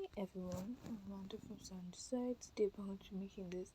Hi everyone, I'm Amanda from Side. Today we're going to be making this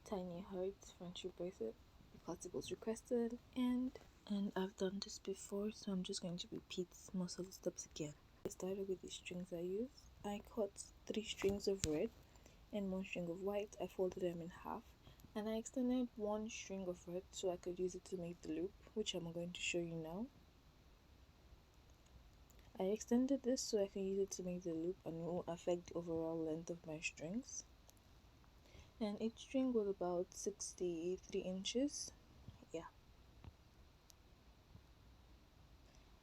tiny heart friendship bracelet because it was requested and I've done this before, so I'm just going to repeat most of the steps again. I started with the strings I used. I cut 3 strings of red and 1 string of white. I folded them in half and I extended 1 string of red so I could use it to make the loop, which I'm going to show you now. I extended this so I can use it to make the loop and it won't affect the overall length of my strings. And each string was about 63 inches. Yeah.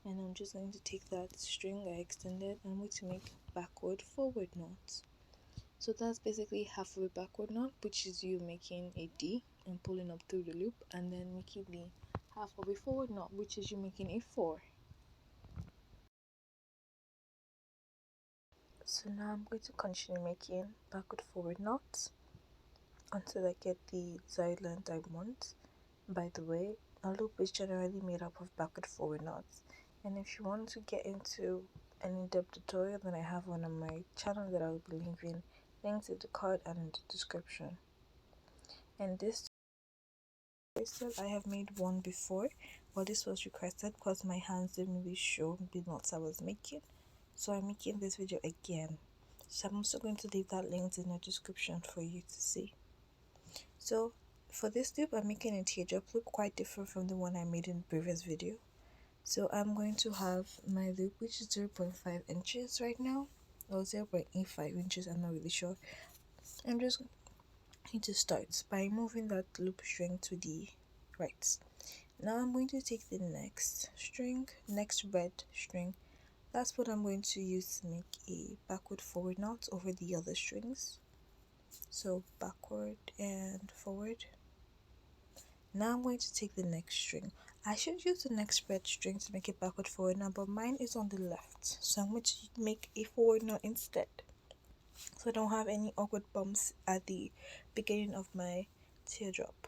And I'm just going to take that string I extended and I'm going to make backward forward knots. So that's basically half of a backward knot, which is you making a D and pulling up through the loop, and then making the half of a forward knot, which is you making a 4. So now I'm going to continue making backward forward knots until I get the desired length I want. By the way, a loop is generally made up of backward forward knots, and if you want to get into an in-depth tutorial, then I have one on my channel that I will be leaving links in the card and in the description. And this bracelet I have made one before, but this was requested because my hands didn't really show the knots I was making, so I'm making this video again. So I'm also going to leave that link in the description for you to see. So for this loop, I'm making a teardrop loop, quite different from the one I made in the previous video. So I'm going to have my loop, which is 0.5 inches right now, or 0.85 inches, I'm not really sure. I'm just going to start by moving that loop string to the right. Now I'm going to take the next red string. That's what I'm going to use to make a backward forward knot over the other strings. So backward and forward. Now I'm going to take the next string. I should use the next red string to make it backward forward now, but mine is on the left, so I'm going to make a forward knot instead, so I don't have any awkward bumps at the beginning of my teardrop.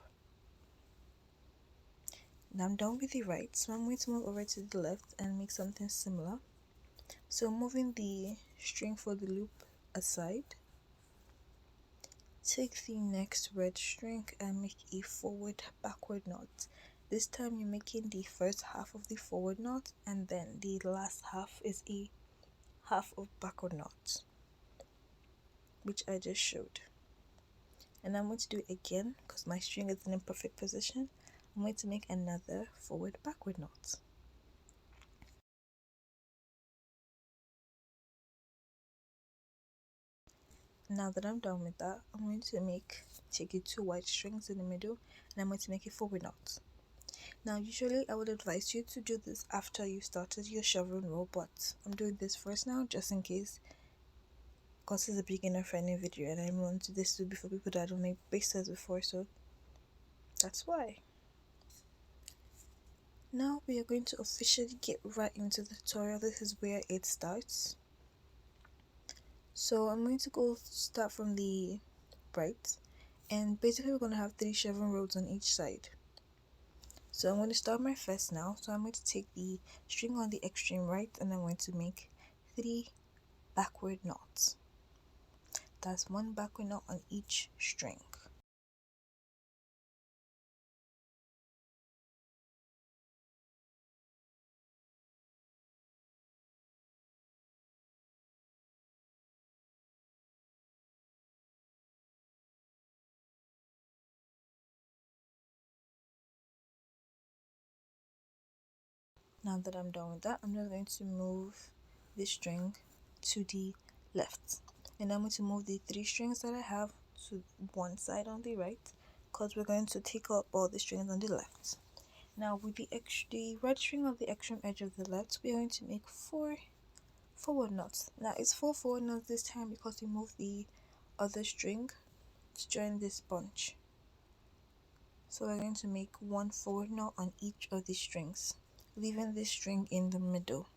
Now I'm done with the right, so I'm going to move over to the left and make something similar. So moving the string for the loop aside, take the next red string and make a forward backward knot. This time you're making the first half of the forward knot, and then the last half is a half of backward knot, which I just showed. And I'm going to do it again because my string is in a perfect position. I'm going to make another forward backward knot. Now that I'm done with that, I'm going to take 2 white strings in the middle and I'm going to make a forward knot. Now usually I would advise you to do this after you started your chevron row, but I'm doing this first now just in case, because it's a beginner friendly video and I want this to be for people that don't make bracelets before, so that's why. Now we are going to officially get right into the tutorial. This is where it starts. So I'm going to start from the right, and basically we're going to have 3 chevron rows on each side. So I'm going to start my first now. So I'm going to take the string on the extreme right and I'm going to make 3 backward knots. That's 1 backward knot on each string. Now that I'm done with that, I'm just going to move this string to the left, and I'm going to move the 3 strings that I have to one side on the right, because we're going to take up all the strings on the left. Now with the red string on the extreme edge of the left, we're going to make 4 forward knots. Now it's 4 forward knots this time because we moved the other string to join this bunch. So we're going to make 1 forward knot on each of the strings, leaving this string in the middle.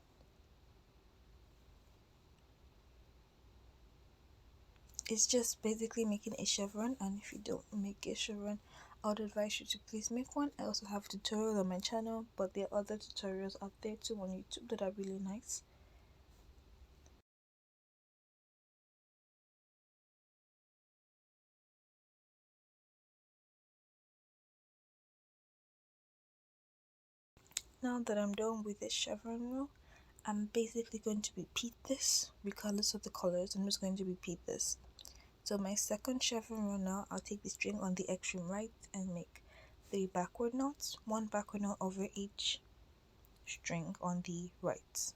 It's just basically making a chevron, and if you don't make a chevron, I would advise you to please make one. I also have a tutorial on my channel, but there are other tutorials out there too on YouTube that are really nice. Now that I'm done with this chevron row, I'm basically going to repeat this regardless of the colors. I'm just going to repeat this. So my second chevron row now, I'll take the string on the extreme right and make 3 backward knots, 1 backward knot over each string on the right.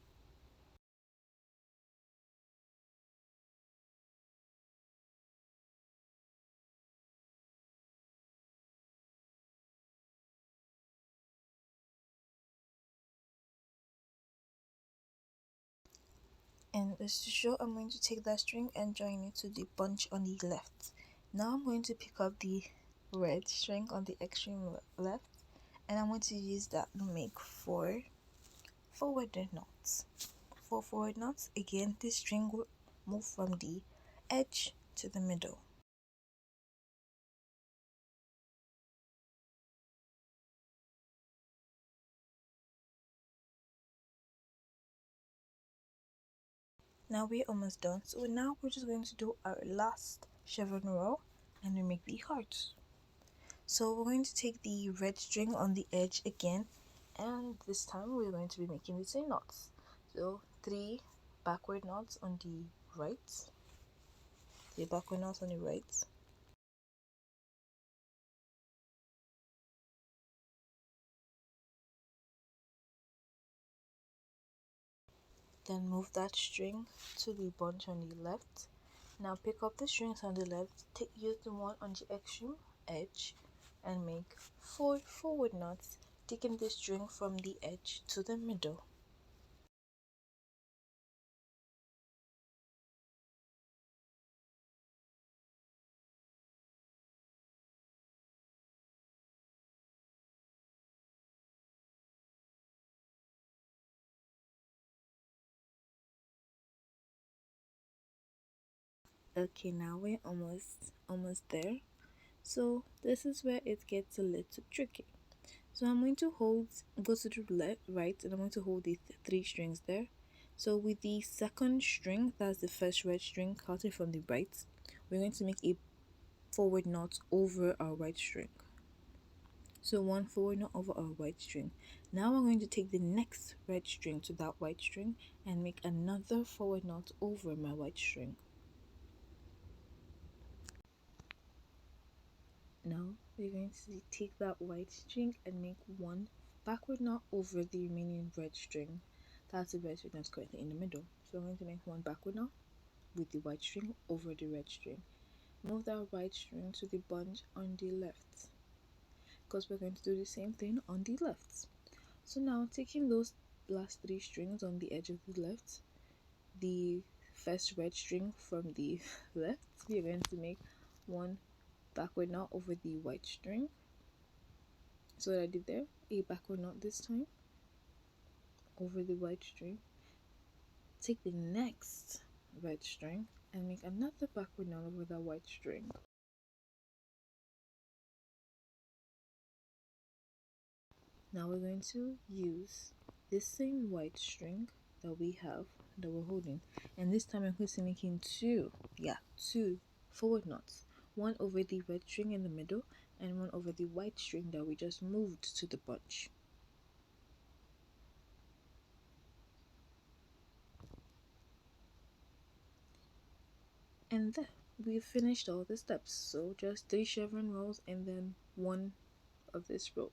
And as to show, I'm going to take that string and join it to the bunch on the left. Now I'm going to pick up the red string on the extreme left, and I'm going to use that to make 4 forward knots. 4 forward knots. Again, this string will move from the edge to the middle. Now we're almost done, so now we're just going to do our last chevron row and we make the heart. So we're going to take the red string on the edge again, and this time we're going to be making the same knots. So 3 backward knots on the right, 3 backward knots on the right, then move that string to the bunch on the left. Now pick up the strings on the left, use the one on the extreme edge and make 4 forward knots, taking the string from the edge to the middle. Okay, now we're almost there. So this is where it gets a little tricky. So I'm going to go to the left, right, and I'm going to hold the 3 strings there. So with the second string, that's the first red string, counting from the right, we're going to make a forward knot over our right string. So 1 forward knot over our right string. Now we're going to take the next red string to that white string and make another forward knot over my white string. Now we're going to take that white string and make 1 backward knot over the remaining red string. That's the red string that's currently in the middle. So I'm going to make 1 backward knot with the white string over the red string. Move that white string to the bunch on the left, because we're going to do the same thing on the left. So now taking those last 3 strings on the edge of the left, the first red string from the left, we're going to make 1 backward knot over the white string. So what I did there, a backward knot this time over the white string. Take the next red string and make another backward knot over that white string. Now we're going to use this same white string that we have, that we're holding, and this time I'm going to be making two forward knots, 1 over the red string in the middle and 1 over the white string that we just moved to the bunch. And there, we've finished all the steps. So just 3 chevron rows and then 1 of this row.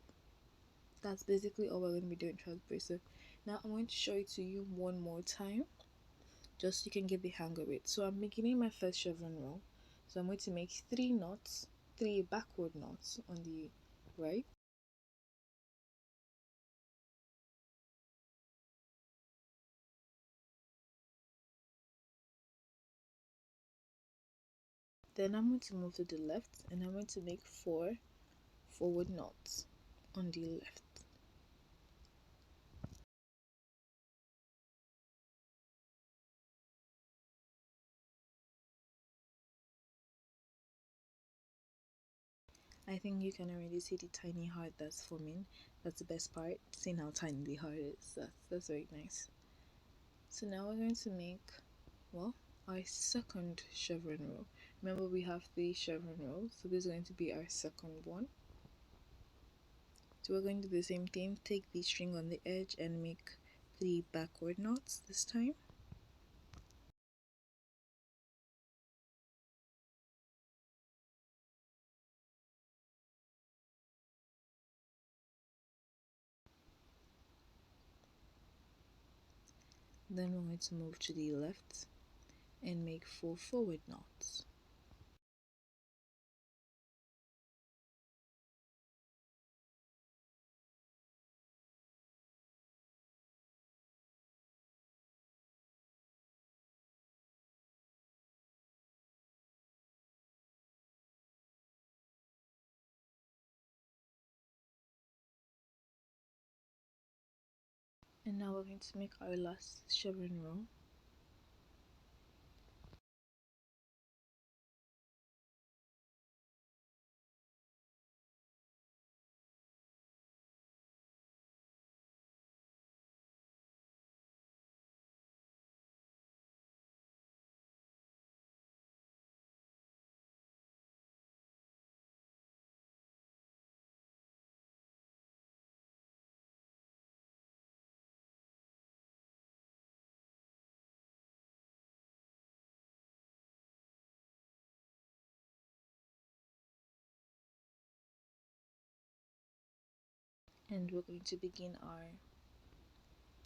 That's basically all we're going to be doing, Heart Bracelet. Now I'm going to show it to you one more time, just so you can get the hang of it. So I'm beginning my first chevron row. So I'm going to make 3 knots, 3 backward knots on the right. Then I'm going to move to the left and I'm going to make 4 forward knots on the left. I think you can already see the tiny heart that's forming. That's the best part, seeing how tiny the heart is. That's very nice. So now we're going to make, well, our second chevron row. Remember, we have 3 chevron rows, so this is going to be our second one. So we're going to do the same thing. Take the string on the edge and make 3 backward knots this time. Then we're going to move to the left and make 4 forward knots. And now we're going to make our last chevron row. And we're going to begin our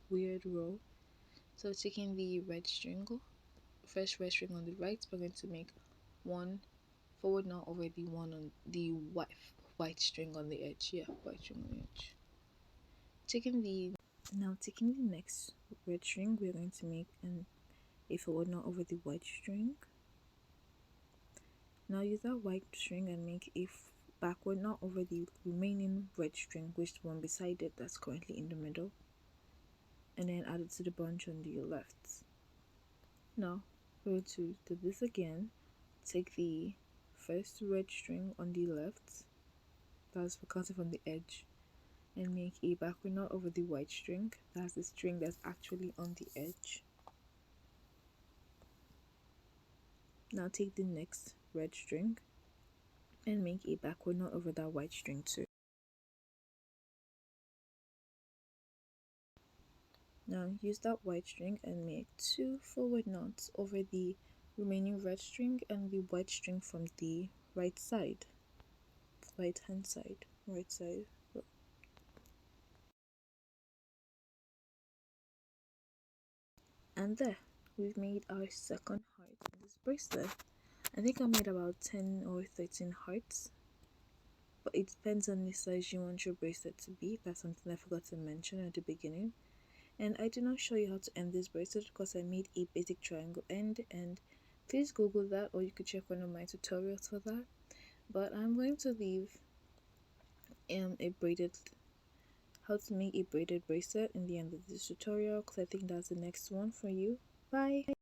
weird row. So taking the red string, first red string on the right, we're going to make 1 forward knot over the one on the white string on the edge. Yeah, white string on the edge. Taking the next red string, we're going to make a forward knot over the white string. Now use that white string and make a backward knot over the remaining red string, which is the one beside it that's currently in the middle, and then add it to the bunch on the left. Now we're going to do this again. Take the first red string on the left, that's counting from the edge, and make a backward knot over the white string, that's the string that's actually on the edge. Now take the next red string and make a backward knot over that white string too. Now use that white string and make 2 forward knots over the remaining red string and the white string from the right hand side. And there, we've made our second heart in this bracelet. I think I made about 10 or 13 hearts, but it depends on the size you want your bracelet to be. That's something I forgot to mention at the beginning. And I did not show you how to end this bracelet because I made a basic triangle end, and please google that, or you could check one of my tutorials for that. But I'm going to leave how to make a braided bracelet in the end of this tutorial, because I think that's the next one for you. Bye.